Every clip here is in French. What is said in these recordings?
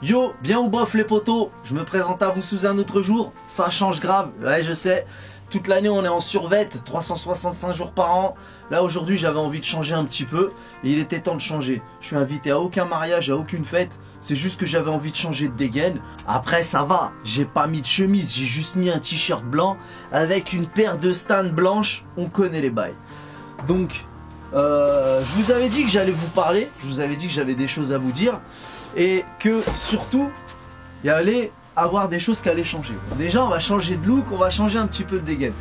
Yo, bien ou bof les potos, je me présente à vous sous un autre jour, ça change grave, ouais je sais, toute l'année on est en survette, 365 jours par an, là aujourd'hui j'avais envie de changer un petit peu, et il était temps de changer, je suis invité à aucun mariage, à aucune fête, c'est juste que j'avais envie de changer de dégaine, après ça va, j'ai pas mis de chemise, j'ai juste mis un t-shirt blanc, avec une paire de Stan blanches, on connaît les bails. Donc, je vous avais dit que j'allais vous parler, je vous avais dit que j'avais des choses à vous dire, et que surtout il y allait avoir des choses qui allaient changer. Déjà on va changer de look, on va changer un petit peu de dégaine.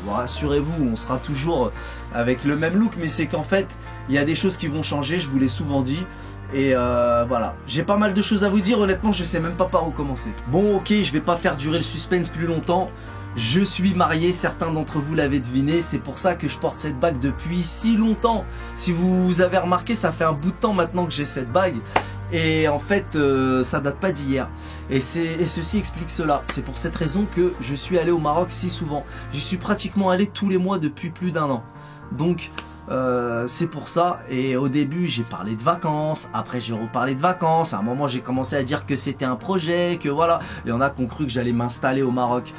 Bon, rassurez-vous, on sera toujours avec le même look, mais c'est qu'en fait il y a des choses qui vont changer, je vous l'ai souvent dit. Et voilà, j'ai pas mal de choses à vous dire, honnêtement je sais même pas par où commencer. Bon ok, je vais pas faire durer le suspense plus longtemps. Je suis marié, certains d'entre vous l'avaient deviné, c'est pour ça que je porte cette bague depuis si longtemps. Si vous avez remarqué, ça fait un bout de temps maintenant que j'ai cette bague. Et en fait, ça date pas d'hier. Et ceci explique cela. C'est pour cette raison que je suis allé au Maroc si souvent. J'y suis pratiquement allé tous les mois depuis plus d'un an. Donc, c'est pour ça. Et au début, j'ai parlé de vacances. Après, j'ai reparlé de vacances. À un moment, j'ai commencé à dire que c'était un projet, que voilà. Il y en a qui ont cru que j'allais m'installer au Maroc.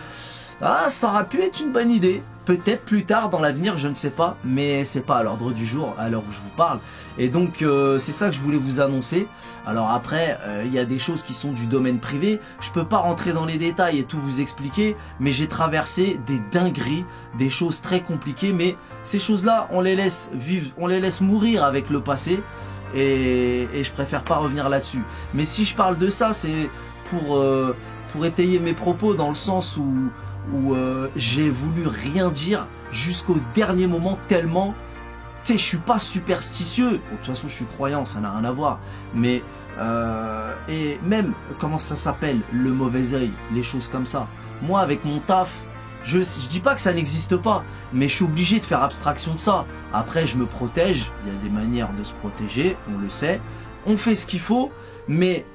Ah, ça aurait pu être une bonne idée. Peut-être plus tard dans l'avenir, je ne sais pas. Mais c'est pas à l'ordre du jour, à l'heure où je vous parle. Et donc, c'est ça que je voulais vous annoncer. Alors après, il y a des choses qui sont du domaine privé. Je peux pas rentrer dans les détails et tout vous expliquer. Mais j'ai traversé des dingueries, des choses très compliquées. Mais ces choses-là, on les laisse vivre, on les laisse mourir avec le passé. Et je préfère pas revenir là-dessus. Mais si je parle de ça, c'est pour étayer mes propos dans le sens où j'ai voulu rien dire jusqu'au dernier moment tellement, tu sais, je suis pas superstitieux. Bon, de toute façon, je suis croyant, ça n'a rien à voir. Mais, et même, comment ça s'appelle, le mauvais œil, les choses comme ça. Moi, avec mon taf, je dis pas que ça n'existe pas, mais je suis obligé de faire abstraction de ça. Après, je me protège, il y a des manières de se protéger, on le sait. On fait ce qu'il faut, mais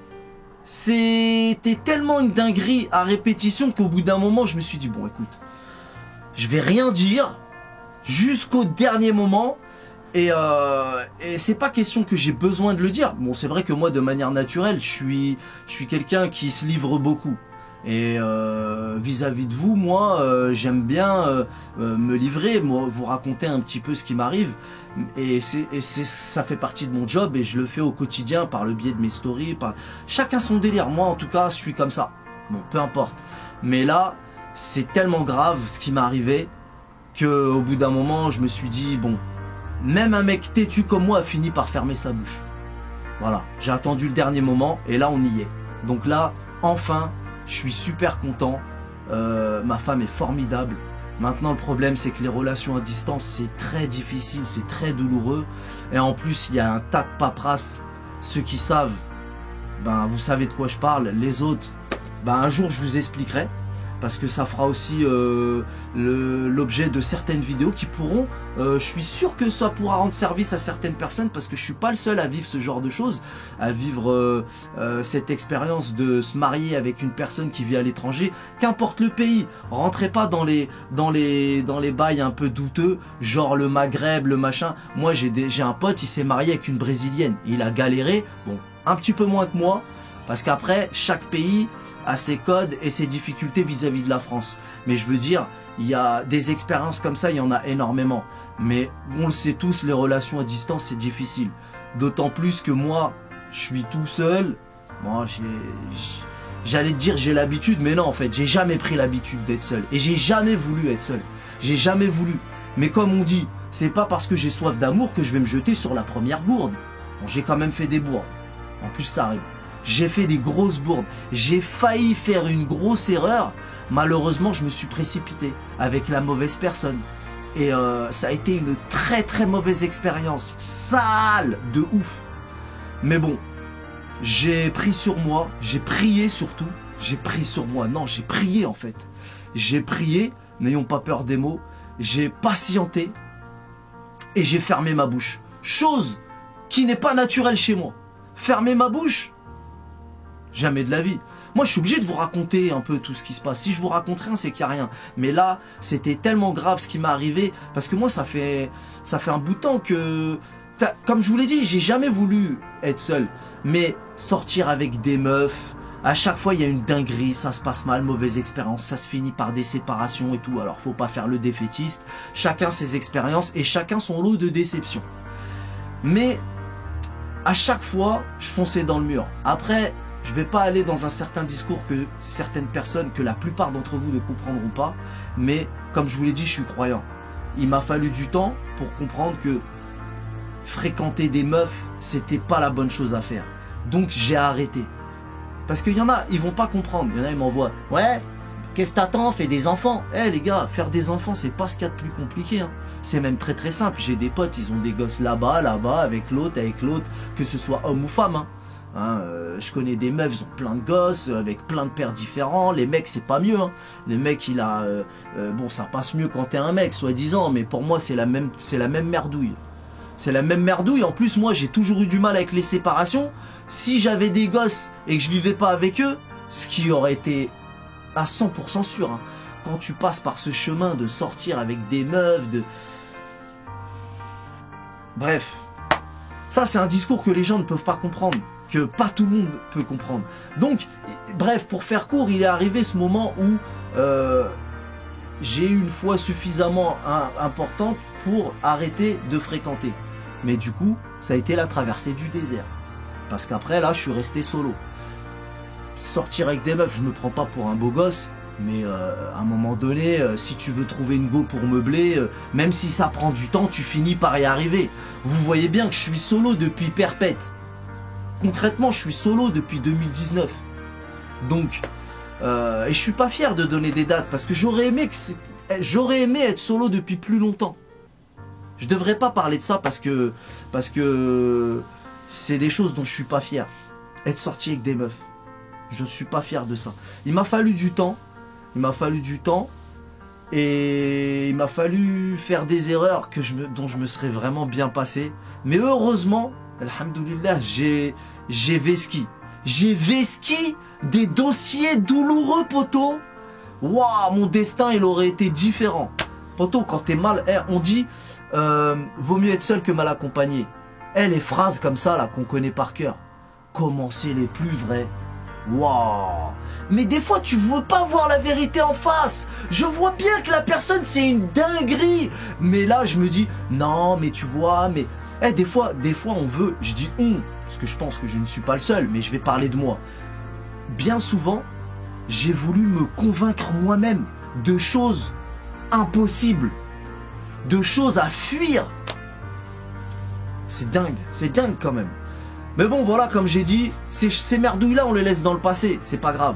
c'était tellement une dinguerie à répétition qu'au bout d'un moment, je me suis dit, bon, écoute, je vais rien dire jusqu'au dernier moment. Et c'est pas question que j'ai besoin de le dire. Bon, c'est vrai que moi, de manière naturelle, je suis quelqu'un qui se livre beaucoup. Et vis-à-vis de vous, moi, j'aime bien me livrer, moi, vous raconter un petit peu ce qui m'arrive. Et ça fait partie de mon job et je le fais au quotidien par le biais de mes stories. Chacun son délire. Moi, en tout cas, je suis comme ça. Bon, peu importe. Mais là, c'est tellement grave ce qui m'est arrivé qu'au bout d'un moment, je me suis dit, bon, même un mec têtu comme moi a fini par fermer sa bouche. Voilà, j'ai attendu le dernier moment et là, on y est. Donc là, enfin, je suis super content. Ma femme est formidable. Maintenant, le problème, c'est que les relations à distance, c'est très difficile, c'est très douloureux. Et en plus, il y a un tas de paperasse. Ceux qui savent, ben, vous savez de quoi je parle. Les autres, ben, un jour, je vous expliquerai. Parce que ça fera aussi l'objet de certaines vidéos qui pourront, je suis sûr que ça pourra rendre service à certaines personnes parce que je suis pas le seul à vivre ce genre de choses, à vivre cette expérience de se marier avec une personne qui vit à l'étranger, qu'importe le pays. Rentrez pas dans les bails un peu douteux, genre le Maghreb, le machin. Moi j'ai un pote, il s'est marié avec une brésilienne, il a galéré, bon, un petit peu moins que moi, parce qu'après chaque pays à ses codes et ses difficultés vis-à-vis de la France. Mais je veux dire, il y a des expériences comme ça, il y en a énormément. Mais on le sait tous, les relations à distance, c'est difficile. D'autant plus que moi, je suis tout seul. Moi, j'allais te dire j'ai l'habitude, mais non, en fait, j'ai jamais pris l'habitude d'être seul. Et j'ai jamais voulu être seul. J'ai jamais voulu. Mais comme on dit, c'est pas parce que j'ai soif d'amour que je vais me jeter sur la première gourde. Bon, j'ai quand même fait des bourdes. En plus, ça arrive. J'ai fait des grosses bourdes. J'ai failli faire une grosse erreur. Malheureusement, je me suis précipité avec la mauvaise personne. Et ça a été une très très mauvaise expérience. Sale de ouf. Mais bon, j'ai pris sur moi. J'ai prié surtout. J'ai pris sur moi. Non, j'ai prié en fait. J'ai prié, n'ayons pas peur des mots. J'ai patienté. Et j'ai fermé ma bouche. Chose qui n'est pas naturelle chez moi. Fermer ma bouche? Jamais de la vie. Moi, je suis obligé de vous raconter un peu tout ce qui se passe. Si je vous raconte rien, c'est qu'il n'y a rien. Mais là, c'était tellement grave ce qui m'est arrivé. Parce que moi, ça fait un bout de temps que comme je vous l'ai dit, j'ai jamais voulu être seul. Mais sortir avec des meufs, à chaque fois il y a une dinguerie, ça se passe mal, mauvaise expérience, ça se finit par des séparations et tout. Alors faut pas faire le défaitiste, chacun ses expériences et chacun son lot de déceptions. Mais à chaque fois, je fonçais dans le mur. Après, je vais pas aller dans un certain discours que certaines personnes, que la plupart d'entre vous ne comprendront pas. Mais comme je vous l'ai dit, je suis croyant. Il m'a fallu du temps pour comprendre que fréquenter des meufs, c'était pas la bonne chose à faire. Donc j'ai arrêté. Parce qu'il y en a, ils vont pas comprendre. Il y en a, ils m'envoient, ouais, qu'est-ce que t'attends, fais des enfants. Eh les gars, faire des enfants, c'est pas ce qu'il y a de plus compliqué. Hein. C'est même très très simple. J'ai des potes, ils ont des gosses là-bas, avec l'autre, que ce soit homme ou femme. Hein. Je connais des meufs, ils ont plein de gosses, avec plein de pères différents. Les mecs, c'est pas mieux. Hein. Les mecs, bon, ça passe mieux quand t'es un mec, soi-disant, mais pour moi, c'est la même merdouille. C'est la même merdouille. En plus, moi, j'ai toujours eu du mal avec les séparations. Si j'avais des gosses et que je vivais pas avec eux, ce qui aurait été à 100% sûr. Hein. Quand tu passes par ce chemin de sortir avec des meufs, Bref. Ça, c'est un discours que les gens ne peuvent pas comprendre. Que pas tout le monde peut comprendre. Donc, bref, pour faire court, il est arrivé ce moment où j'ai eu une foi suffisamment importante pour arrêter de fréquenter. Mais du coup, ça a été la traversée du désert. Parce qu'après, là, je suis resté solo. Sortir avec des meufs, je me prends pas pour un beau gosse. Mais à un moment donné, si tu veux trouver une go pour meubler, même si ça prend du temps, tu finis par y arriver. Vous voyez bien que je suis solo depuis perpète. Concrètement, je suis solo depuis 2019. Donc, et je suis pas fier de donner des dates parce que j'aurais aimé être solo depuis plus longtemps. Je devrais pas parler de ça parce que c'est des choses dont je suis pas fier. Être sorti avec des meufs, je ne suis pas fier de ça. Il m'a fallu du temps. Et il m'a fallu faire des erreurs dont je me serais vraiment bien passé. Mais heureusement, alhamdoulilah, j'ai vesqui. J'ai vesqui des dossiers douloureux, poto. Waouh, mon destin, il aurait été différent. Poto, quand t'es mal, on dit, vaut mieux être seul que mal accompagné. Les phrases comme ça, là, qu'on connaît par cœur. Comment c'est les plus vraies? Waouh! Mais des fois tu veux pas voir la vérité en face. Je vois bien que la personne c'est une dinguerie. Mais là je me dis non mais tu vois mais des fois on veut, je dis parce que je pense que je ne suis pas le seul, mais je vais parler de moi. Bien souvent, j'ai voulu me convaincre moi-même de choses impossibles, de choses à fuir. C'est dingue quand même. Mais bon, voilà, comme j'ai dit, ces merdouilles-là, on les laisse dans le passé. C'est pas grave.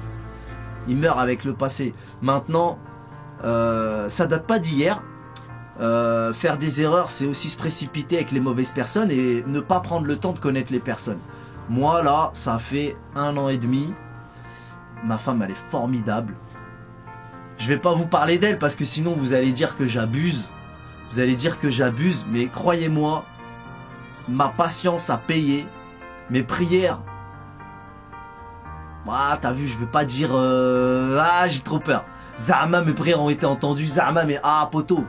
Ils meurent avec le passé. Maintenant, ça date pas d'hier. Faire des erreurs, c'est aussi se précipiter avec les mauvaises personnes et ne pas prendre le temps de connaître les personnes. Moi, là, ça fait 1 an et demi. Ma femme, elle est formidable. Je vais pas vous parler d'elle parce que sinon, vous allez dire que j'abuse. Mais croyez-moi, ma patience a payé. Mes prières, t'as vu, je veux pas dire j'ai trop peur. Zama, mes prières ont été entendues. Zama, mais poto.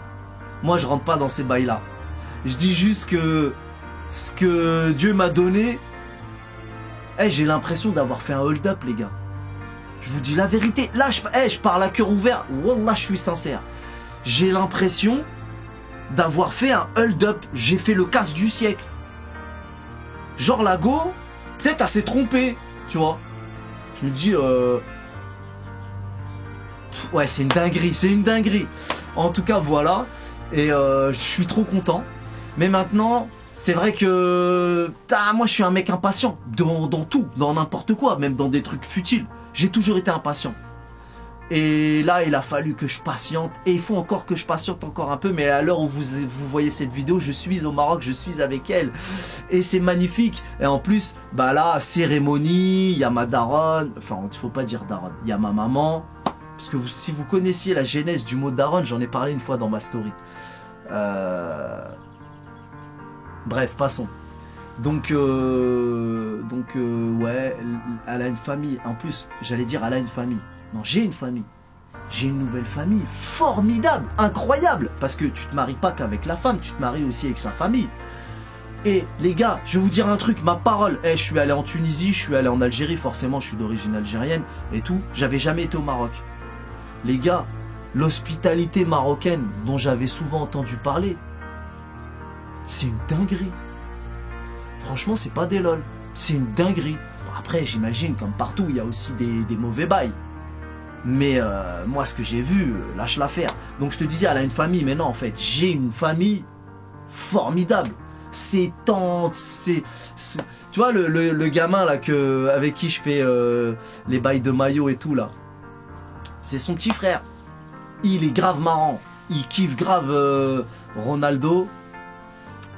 Moi, je rentre pas dans ces bails là. Je dis juste que ce que Dieu m'a donné, j'ai l'impression d'avoir fait un hold-up, les gars. Je vous dis la vérité. Là, je parle à cœur ouvert. Wallah, je suis sincère. J'ai l'impression d'avoir fait un hold-up. J'ai fait le casse du siècle. Genre la go, peut-être elle s'est trompée, tu vois. Je me dis, ouais, c'est une dinguerie. En tout cas, voilà. Et je suis trop content. Mais maintenant, c'est vrai que moi, je suis un mec impatient dans tout, dans n'importe quoi, même dans des trucs futiles. J'ai toujours été impatient. Et là, il a fallu que je patiente. Et il faut encore que je patiente encore un peu. Mais à l'heure où vous voyez cette vidéo, je suis au Maroc, je suis avec elle. Et c'est magnifique. Et en plus, là, cérémonie, il y a ma daronne. Enfin, il ne faut pas dire daronne. Il y a ma maman. Parce que si vous connaissiez la genèse du mot daronne, j'en ai parlé une fois dans ma story. Bref, passons. Donc ouais, elle a une famille. En plus, j'allais dire elle a une famille. Non, j'ai une famille. J'ai une nouvelle famille formidable, incroyable. Parce que tu te maries pas qu'avec la femme, tu te maries aussi avec sa famille. Et les gars, je vais vous dire un truc, ma parole. Je suis allé en Tunisie, je suis allé en Algérie, forcément je suis d'origine algérienne et tout. J'avais jamais été au Maroc. Les gars, l'hospitalité marocaine dont j'avais souvent entendu parler, c'est une dinguerie. Franchement, c'est pas des lol. C'est une dinguerie. Bon, après, j'imagine, comme partout, il y a aussi des mauvais bails. Mais moi, ce que j'ai vu, lâche l'affaire. Donc je te disais, elle a une famille, mais non, en fait, j'ai une famille formidable. Ses tantes, tu vois, le gamin là avec qui je fais les bails de maillot et tout là, c'est son petit frère. Il est grave marrant. Il kiffe grave Ronaldo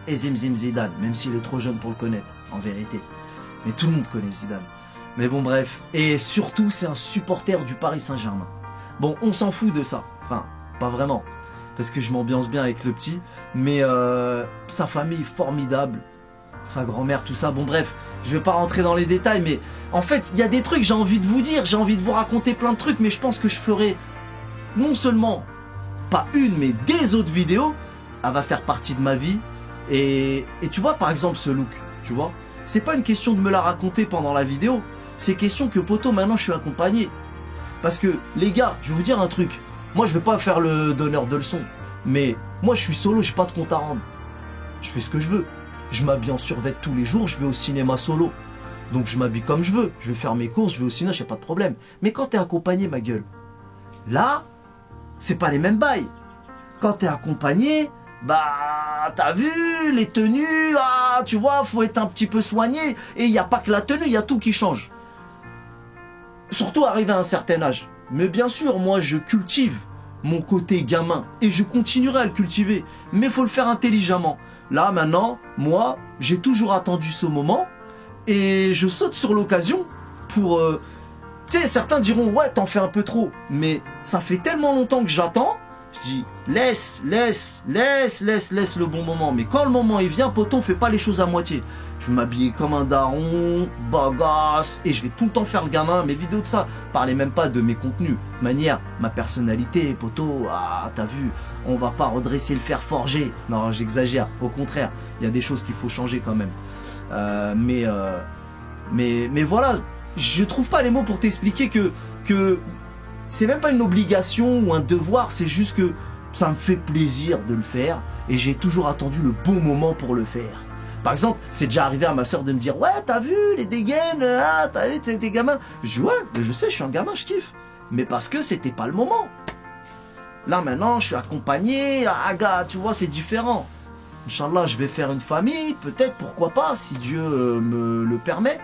et Zinedine Zidane, même s'il est trop jeune pour le connaître, en vérité. Mais tout le monde connaît Zidane. Mais bon, bref. Et surtout, c'est un supporter du Paris Saint-Germain. Bon, on s'en fout de ça. Enfin, pas vraiment. Parce que je m'ambiance bien avec le petit. Mais sa famille, formidable. Sa grand-mère, tout ça. Bon, bref, je vais pas rentrer dans les détails. Mais en fait, il y a des trucs, j'ai envie de vous dire. J'ai envie de vous raconter plein de trucs. Mais je pense que je ferai non seulement pas une, mais des autres vidéos. Elle va faire partie de ma vie. Et tu vois, par exemple, ce look, tu vois, c'est pas une question de me la raconter pendant la vidéo, c'est question que poto, maintenant je suis accompagné. Parce que, les gars, je vais vous dire un truc, moi je vais pas faire le donneur de leçons, mais moi je suis solo, j'ai pas de compte à rendre. Je fais ce que je veux. Je m'habille en survêt tous les jours, je vais au cinéma solo. Donc je m'habille comme je veux, je vais faire mes courses, je vais au cinéma, j'ai pas de problème. Mais quand t'es accompagné, ma gueule, là, c'est pas les mêmes bails. Quand t'es accompagné, bah, t'as vu, les tenues, ah, tu vois, faut être un petit peu soigné. Et il n'y a pas que la tenue, il y a tout qui change. Surtout arrivé à un certain âge. Mais bien sûr, moi, je cultive mon côté gamin. Et je continuerai à le cultiver. Mais il faut le faire intelligemment. Là, maintenant, moi, j'ai toujours attendu ce moment. Et je saute sur l'occasion pour... tu sais, certains diront, ouais, t'en fais un peu trop. Mais ça fait tellement longtemps que j'attends. Je dis, laisse le bon moment. Mais quand le moment il vient, poton, fais pas les choses à moitié. Je vais m'habiller comme un daron, bagasse, et je vais tout le temps faire le gamin. Mes vidéos de ça, parlez même pas de mes contenus. Manière, ma personnalité, poteau, ah, t'as vu, on va pas redresser le fer forgé. Non, j'exagère, au contraire, il y a des choses qu'il faut changer quand même. Mais voilà, je trouve pas les mots pour t'expliquer que c'est même pas une obligation ou un devoir, c'est juste que ça me fait plaisir de le faire et j'ai toujours attendu le bon moment pour le faire. Par exemple, c'est déjà arrivé à ma soeur de me dire « Ouais, t'as vu les dégaines, ah, t'as vu, t'es gamin ?» Je dis « Ouais, mais je sais, je suis un gamin, je kiffe. » Mais parce que c'était pas le moment. Là, maintenant, je suis accompagné, ah, gars, tu vois, c'est différent. Inch'Allah, je vais faire une famille, peut-être, pourquoi pas, si Dieu me le permet.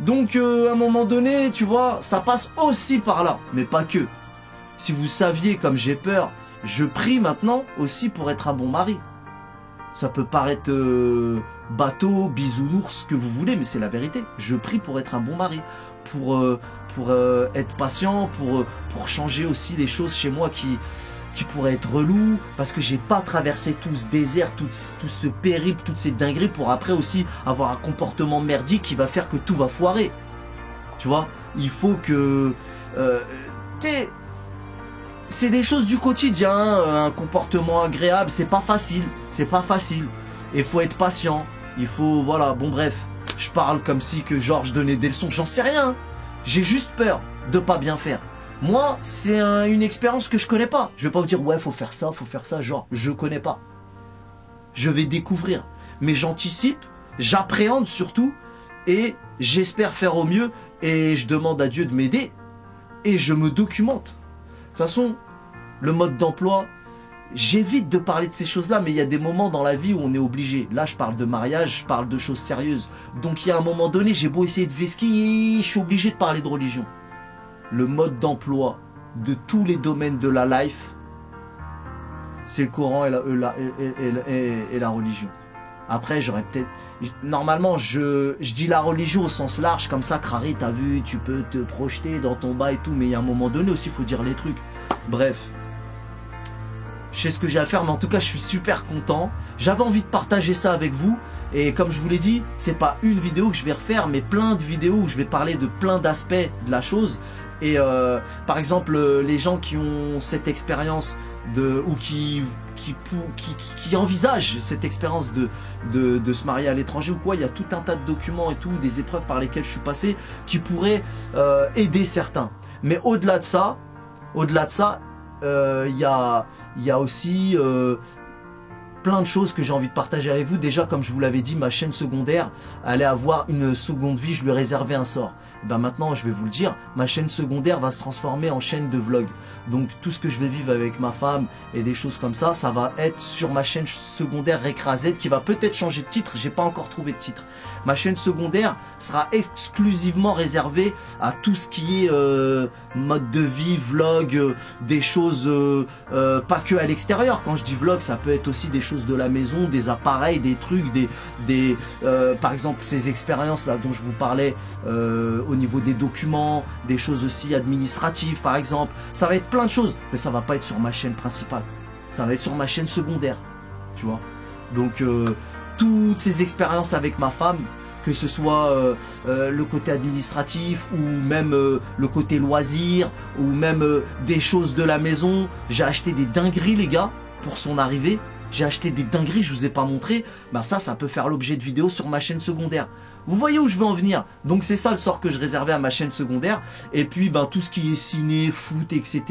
Donc, à un moment donné, tu vois, ça passe aussi par là, mais pas que. Si vous saviez comme j'ai peur, je prie maintenant aussi pour être un bon mari. Ça peut paraître bateau, bisounours, ce que vous voulez, mais c'est la vérité. Je prie pour être un bon mari, pour être patient, pour changer aussi les choses chez moi qui pourraient être relous, parce que j'ai pas traversé tout ce désert, tout ce périple, toutes ces dingueries pour après aussi avoir un comportement merdique qui va faire que tout va foirer. Tu vois, il faut que... c'est des choses du quotidien, un comportement agréable, c'est pas facile, et il faut être patient, il faut, voilà, bon bref, je parle comme si que genre je donnais des leçons, j'en sais rien, j'ai juste peur de pas bien faire. Moi, c'est une expérience que je connais pas. Je vais pas vous dire, ouais, faut faire ça, genre, je connais pas. Je vais découvrir. Mais j'anticipe, j'appréhende surtout, et j'espère faire au mieux, et je demande à Dieu de m'aider, et je me documente. De toute façon, le mode d'emploi, j'évite de parler de ces choses-là, mais il y a des moments dans la vie où on est obligé. Là, je parle de mariage, je parle de choses sérieuses. Donc, il y a un moment donné, j'ai beau essayer de vesquiller, je suis obligé de parler de religion. Le mode d'emploi de tous les domaines de la life, c'est le Coran et la religion. Après, j'aurais peut-être... Normalement, je dis la religion au sens large, comme ça, Crary, t'as vu, tu peux te projeter dans ton bas et tout, mais il y a un moment donné aussi, il faut dire les trucs. Bref. Je sais ce que j'ai à faire, mais en tout cas, je suis super content. J'avais envie de partager ça avec vous. Et comme je vous l'ai dit, c'est pas une vidéo que je vais refaire, mais plein de vidéos où je vais parler de plein d'aspects de la chose. Et par exemple, les gens qui ont cette expérience ou qui envisagent cette expérience de se marier à l'étranger ou quoi, il y a tout un tas de documents et tout, des épreuves par lesquelles je suis passé qui pourraient aider certains. Mais au-delà de ça, il y a aussi plein de choses que j'ai envie de partager avec vous. Déjà, comme je vous l'avais dit, ma chaîne secondaire allait avoir une seconde vie, je lui ai réservé un sort. Ben maintenant, je vais vous le dire, ma chaîne secondaire va se transformer en chaîne de vlog. Donc tout ce que je vais vivre avec ma femme et des choses comme ça, ça va être sur ma chaîne secondaire Recra Z qui va peut-être changer de titre, j'ai pas encore trouvé de titre. Ma chaîne secondaire sera exclusivement réservée à tout ce qui est mode de vie, vlog, des choses pas que à l'extérieur. Quand je dis vlog, ça peut être aussi des choses de la maison, des appareils, des trucs, par exemple ces expériences là dont je vous parlais au niveau des documents, des choses aussi administratives par exemple. Ça va être plein de choses, mais ça va pas être sur ma chaîne principale. Ça va être sur ma chaîne secondaire, tu vois. Donc toutes ces expériences avec ma femme, que ce soit le côté administratif ou même le côté loisir ou même des choses de la maison. J'ai acheté des dingueries les gars pour son arrivée. J'ai acheté des dingueries, je vous ai pas montré. Ben ça peut faire l'objet de vidéos sur ma chaîne secondaire. Vous voyez où je veux en venir? Donc c'est ça le sort que je réservais à ma chaîne secondaire. Et puis ben, tout ce qui est ciné, foot, etc.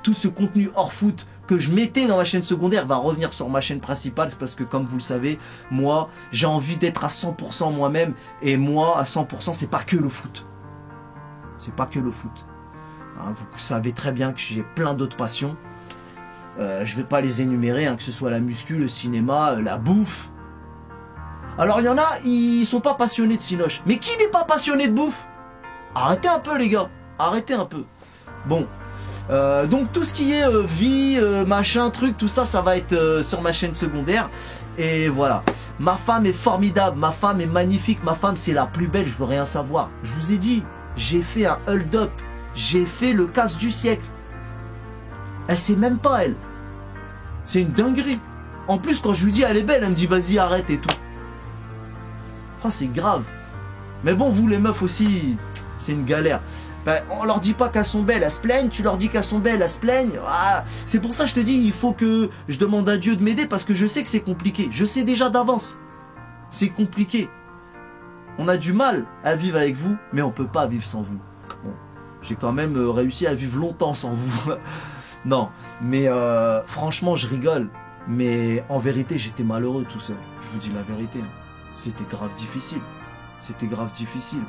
Tout ce contenu hors foot que je mettais dans ma chaîne secondaire va revenir sur ma chaîne principale. C'est parce que comme vous le savez, moi j'ai envie d'être à 100% moi-même. Et moi à 100% c'est pas que le foot. C'est pas que le foot. Hein, vous savez très bien que j'ai plein d'autres passions. Je vais pas les énumérer, hein, que ce soit la muscu, le cinéma, la bouffe. Alors il y en a, ils sont pas passionnés de cinoche. Mais qui n'est pas passionné de bouffe? Arrêtez un peu les gars, arrêtez un peu. Bon, donc tout ce qui est vie, machin, truc, tout ça, ça va être sur ma chaîne secondaire. Et voilà, ma femme est formidable, ma femme est magnifique, ma femme c'est la plus belle, je veux rien savoir. Je vous ai dit, j'ai fait un hold-up, j'ai fait le casse du siècle. Elle sait même pas elle. C'est une dinguerie. En plus quand je lui dis elle est belle, elle me dit vas-y arrête et tout. Oh, c'est grave. Mais bon, vous les meufs aussi, c'est une galère. Ben, on leur dit pas qu'elles sont belles, elles se plaignent. Tu leur dis qu'elles sont belles, elles se plaignent. Ah, c'est pour ça que je te dis, il faut que je demande à Dieu de m'aider parce que je sais que c'est compliqué. Je sais déjà d'avance. C'est compliqué. On a du mal à vivre avec vous, mais on peut pas vivre sans vous. Bon, j'ai quand même réussi à vivre longtemps sans vous. Non, mais franchement, je rigole. Mais en vérité, j'étais malheureux tout seul. Je vous dis la vérité. C'était grave difficile. C'était grave difficile.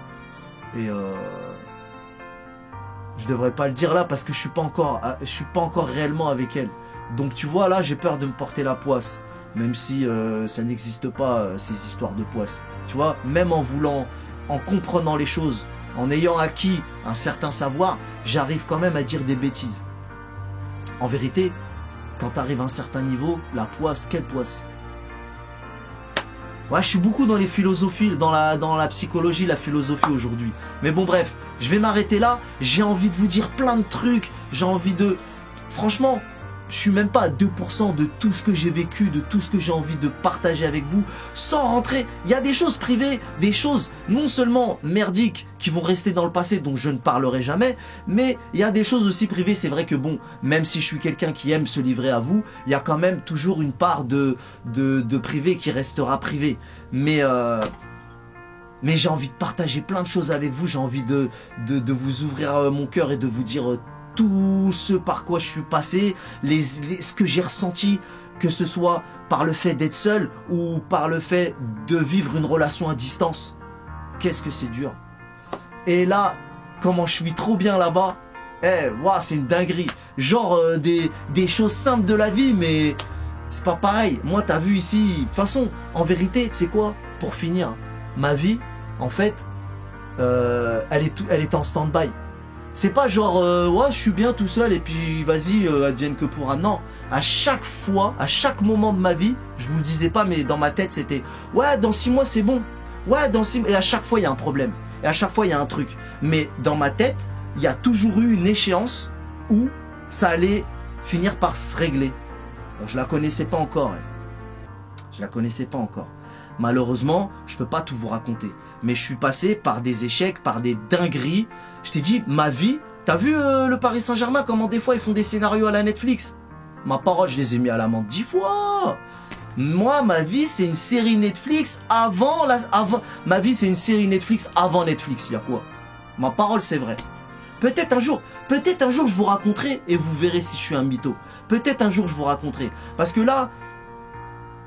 Et je devrais pas le dire là parce que je suis pas encore réellement avec elle. Donc tu vois là, j'ai peur de me porter la poisse. Même si ça n'existe pas ces histoires de poisse. Tu vois, même en comprenant les choses, en ayant acquis un certain savoir, j'arrive quand même à dire des bêtises. En vérité, quand tu arrives à un certain niveau, la poisse, quelle poisse? Ouais, je suis beaucoup dans les philosophies, dans la psychologie, la philosophie aujourd'hui. Mais bon, bref, je vais m'arrêter là. J'ai envie de vous dire plein de trucs. J'ai envie de... Franchement, je suis même pas à 2% de tout ce que j'ai vécu, de tout ce que j'ai envie de partager avec vous, sans rentrer. Il y a des choses privées, des choses non seulement merdiques qui vont rester dans le passé, dont je ne parlerai jamais, mais il y a des choses aussi privées. C'est vrai que bon, même si je suis quelqu'un qui aime se livrer à vous, il y a quand même toujours une part de privé qui restera privé. Mais j'ai envie de partager plein de choses avec vous, j'ai envie de vous ouvrir mon cœur et de vous dire... tout ce par quoi je suis passé, ce que j'ai ressenti, que ce soit par le fait d'être seul ou par le fait de vivre une relation à distance. Qu'est-ce que c'est dur. Et là, comment je suis trop bien là-bas. Wow, c'est une dinguerie. Genre des choses simples de la vie, mais c'est pas pareil. Moi, t'as vu ici, de toute façon, en vérité, tu sais quoi? Pour finir, ma vie, en fait, elle est en stand-by. C'est pas genre, ouais, je suis bien tout seul et puis vas-y, advienne que pourra. Non, à chaque fois, à chaque moment de ma vie, je vous le disais pas, mais dans ma tête, c'était, ouais, dans 6 mois, c'est bon. Ouais, dans 6 mois. Et à chaque fois, il y a un problème. Et à chaque fois, il y a un truc. Mais dans ma tête, il y a toujours eu une échéance où ça allait finir par se régler. Bon, je la connaissais pas encore. Je la connaissais pas encore. Malheureusement, je peux pas tout vous raconter. Mais je suis passé par des échecs, par des dingueries. Je t'ai dit, ma vie, t'as vu le Paris Saint-Germain, comment des fois ils font des scénarios à la Netflix? Ma parole, je les ai mis à l'amende 10 fois. Moi, ma vie, c'est une série Netflix ma vie, c'est une série Netflix avant Netflix. Il y a quoi? Ma parole, c'est vrai. Peut-être un jour, je vous raconterai et vous verrez si je suis un mytho. Peut-être un jour, je vous raconterai. Parce que là,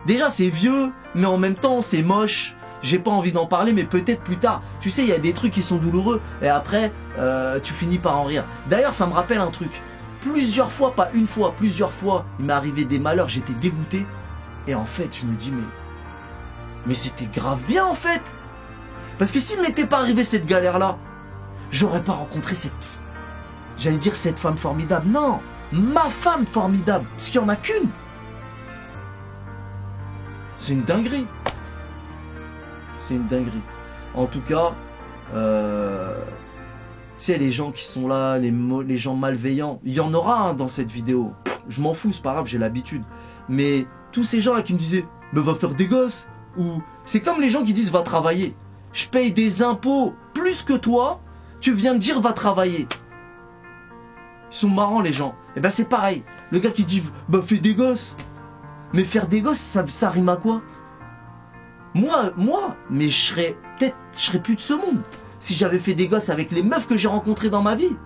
déjà, c'est vieux, mais en même temps, c'est moche. J'ai pas envie d'en parler, mais peut-être plus tard. Tu sais, il y a des trucs qui sont douloureux et après, tu finis par en rire. D'ailleurs, ça me rappelle un truc. Plusieurs fois, pas une fois, plusieurs fois, il m'est arrivé des malheurs, j'étais dégoûté. Et en fait, je me dis, mais c'était grave bien en fait. Parce que s'il m'était pas arrivé cette galère-là, j'aurais pas rencontré j'allais dire cette femme formidable. Non, ma femme formidable. Parce qu'il n'y en a qu'une. C'est une dinguerie. C'est une dinguerie. En tout cas, tu sais, les gens qui sont là, les gens malveillants, il y en aura dans cette vidéo. Je m'en fous, c'est pas grave, j'ai l'habitude. Mais tous ces gens là qui me disaient, bah, va faire des gosses. Ou c'est comme les gens qui disent, va travailler. Je paye des impôts plus que toi, tu viens me dire, va travailler. Ils sont marrants les gens. Et ben c'est pareil. Le gars qui dit, bah fais des gosses. Mais faire des gosses, ça rime à quoi? Moi, mais je serais plus de ce monde. Si j'avais fait des gosses avec les meufs que j'ai rencontrées dans ma vie.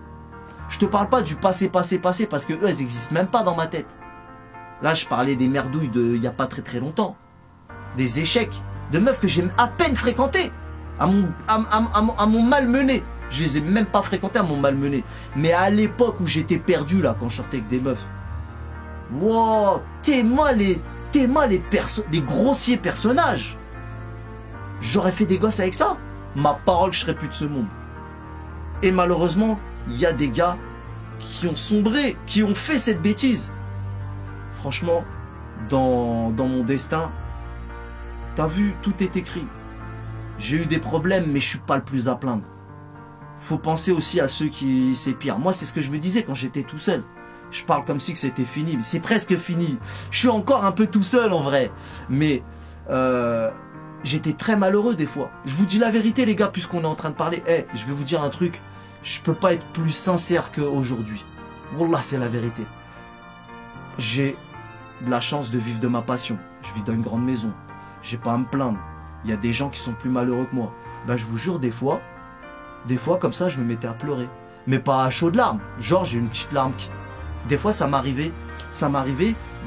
Je te parle pas du passé, parce que eux, elles existent même pas dans ma tête. Là, je parlais des merdouilles il y a pas très longtemps. Des échecs, de meufs que j'ai à peine fréquentées. À mon malmené. Je les ai même pas fréquentées à mon malmené. Mais à l'époque où j'étais perdu, là, quand je sortais avec des meufs. Wow, t'es-moi les grossiers personnages. J'aurais fait des gosses avec ça. Ma parole, je serais plus de ce monde. Et malheureusement, il y a des gars qui ont sombré, qui ont fait cette bêtise. Franchement, dans mon destin, t'as vu, tout est écrit. J'ai eu des problèmes, mais je suis pas le plus à plaindre. Faut penser aussi à ceux qui c'est pire. Moi, c'est ce que je me disais quand j'étais tout seul. Je parle comme si que c'était fini, mais c'est presque fini. Je suis encore un peu tout seul en vrai. Mais j'étais très malheureux des fois. Je vous dis la vérité les gars, puisqu'on est en train de parler. Je vais vous dire un truc. Je peux pas être plus sincère qu'aujourd'hui. Wallah, c'est la vérité. J'ai de la chance de vivre de ma passion. Je vis dans une grande maison. J'ai pas à me plaindre. Il y a des gens qui sont plus malheureux que moi. Ben je vous jure, des fois comme ça, je me mettais à pleurer. Mais pas à chaudes larmes. Genre, j'ai une petite larme qui... Des fois, ça m'arrivait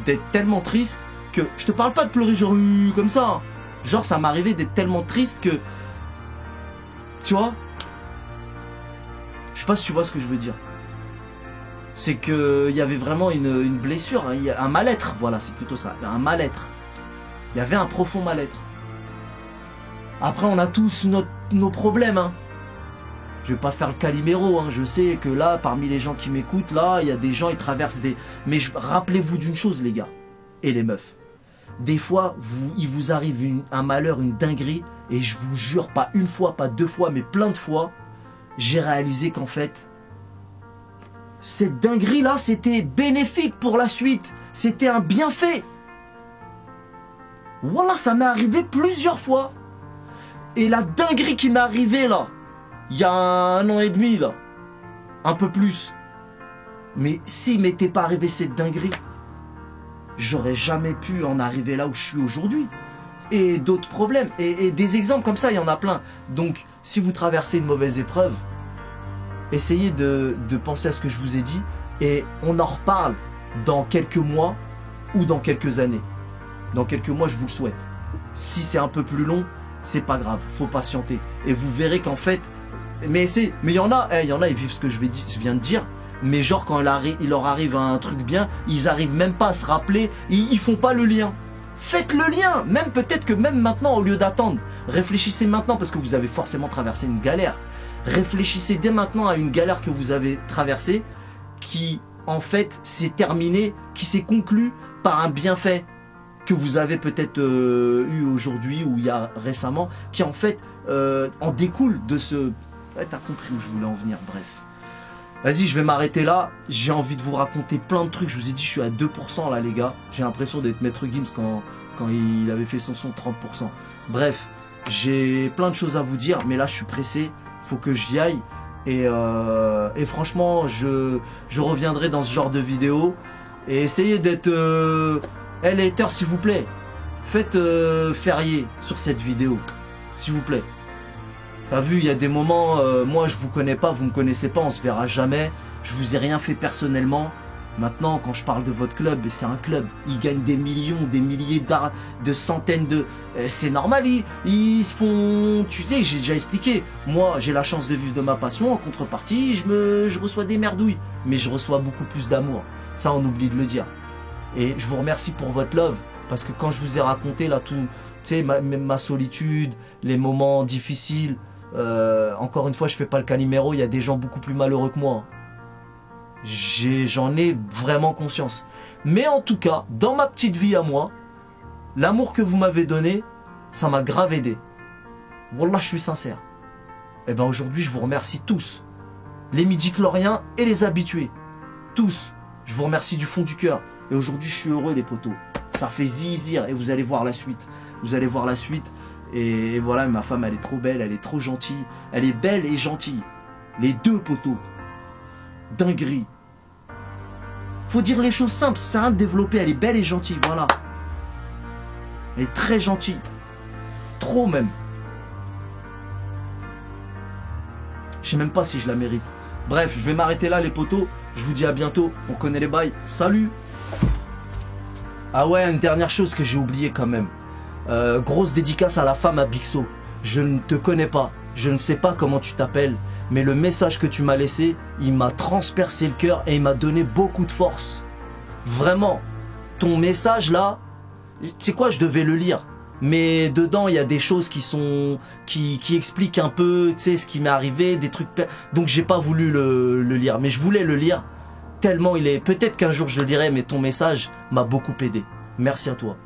d'être tellement triste que... Je te parle pas de pleurer genre comme ça. Genre, ça m'arrivait d'être tellement triste que... Tu vois? Je sais pas si tu vois ce que je veux dire. C'est que il y avait vraiment une blessure, hein, un mal-être. Voilà, c'est plutôt ça. Un mal-être. Il y avait un profond mal-être. Après, on a tous nos problèmes, hein. Je vais pas faire le Calimero, hein. Je sais que là, parmi les gens qui m'écoutent, là, il y a des gens, ils traversent des... Mais rappelez-vous d'une chose, les gars, et les meufs. Des fois, il vous arrive un malheur, une dinguerie, et je vous jure, pas une fois, pas deux fois, mais plein de fois, j'ai réalisé qu'en fait, cette dinguerie-là, c'était bénéfique pour la suite. C'était un bienfait. Voilà, ça m'est arrivé plusieurs fois. Et la dinguerie qui m'est arrivée, là, il y a 1 an et demi, là. Un peu plus. Mais s'il m'était pas arrivé cette dinguerie, j'aurais jamais pu en arriver là où je suis aujourd'hui. Et d'autres problèmes. Et des exemples comme ça, il y en a plein. Donc, si vous traversez une mauvaise épreuve, essayez de penser à ce que je vous ai dit. Et on en reparle dans quelques mois ou dans quelques années. Dans quelques mois, je vous le souhaite. Si c'est un peu plus long, c'est pas grave. Faut patienter. Et vous verrez qu'en fait... Mais il y en a, ils vivent ce que je viens de dire. Mais genre, quand il leur arrive un truc bien, ils arrivent même pas à se rappeler. Ils font pas le lien. Faites le lien. Même peut-être que même maintenant, au lieu d'attendre, réfléchissez maintenant parce que vous avez forcément traversé une galère. Réfléchissez dès maintenant à une galère que vous avez traversée qui, en fait, s'est terminée, qui s'est conclue par un bienfait que vous avez peut-être eu aujourd'hui ou il y a récemment, qui en fait en découle de ce... Ouais, t'as compris où je voulais en venir, bref. Vas-y, je vais m'arrêter là. J'ai envie de vous raconter plein de trucs. Je vous ai dit, je suis à 2% là, les gars. J'ai l'impression d'être Maître Gims quand il avait fait son son 30%. Bref, j'ai plein de choses à vous dire, mais là, je suis pressé. Faut que j'y aille. Et franchement, je reviendrai dans ce genre de vidéo. Et essayez d'être... les haters, s'il vous plaît. Faites férié sur cette vidéo. S'il vous plaît. T'as vu, il y a des moments... moi, je vous connais pas, vous me connaissez pas, on se verra jamais. Je vous ai rien fait personnellement. Maintenant, quand je parle de votre club, c'est un club. Ils gagnent des millions, des milliers de centaines de... c'est normal, ils se font... Tu sais, j'ai déjà expliqué. Moi, j'ai la chance de vivre de ma passion. En contrepartie, je reçois des merdouilles. Mais je reçois beaucoup plus d'amour. Ça, on oublie de le dire. Et je vous remercie pour votre love. Parce que quand je vous ai raconté là tout... Tu sais, ma solitude, les moments difficiles... encore une fois, je fais pas le Calimero. Il y a des gens beaucoup plus malheureux que moi. J'en ai vraiment conscience. Mais en tout cas, dans ma petite vie à moi, l'amour que vous m'avez donné, ça m'a grave aidé. Wallah, je suis sincère. Et ben aujourd'hui, je vous remercie tous. Les midi-chloriens et les habitués. Tous. Je vous remercie du fond du cœur. Et aujourd'hui, je suis heureux, les potos. Ça fait zizir. Et vous allez voir la suite. Vous allez voir la suite. Et voilà, ma femme, elle est trop belle, elle est trop gentille. Elle est belle et gentille. Les deux potos. Dinguerie. Faut dire les choses simples, c'est rien de développer. Elle est belle et gentille, voilà. Elle est très gentille. Trop même. Je sais même pas si je la mérite. Bref, je vais m'arrêter là les potos. Je vous dis à bientôt. On connaît les bails. Salut. Ah ouais, une dernière chose que j'ai oublié quand même. Grosse dédicace à la femme à Bixo. Je ne te connais pas. Je ne sais pas comment tu t'appelles, mais le message que tu m'as laissé, il m'a transpercé le cœur et il m'a donné beaucoup de force. Vraiment, ton message là, tu sais quoi, je devais le lire. Mais dedans, il y a des choses qui expliquent un peu, tu sais, ce qui m'est arrivé, des trucs... Donc j'ai pas voulu le lire, mais je voulais le lire tellement il est... Peut-être qu'un jour je le lirai, mais ton message m'a beaucoup aidé. Merci à toi.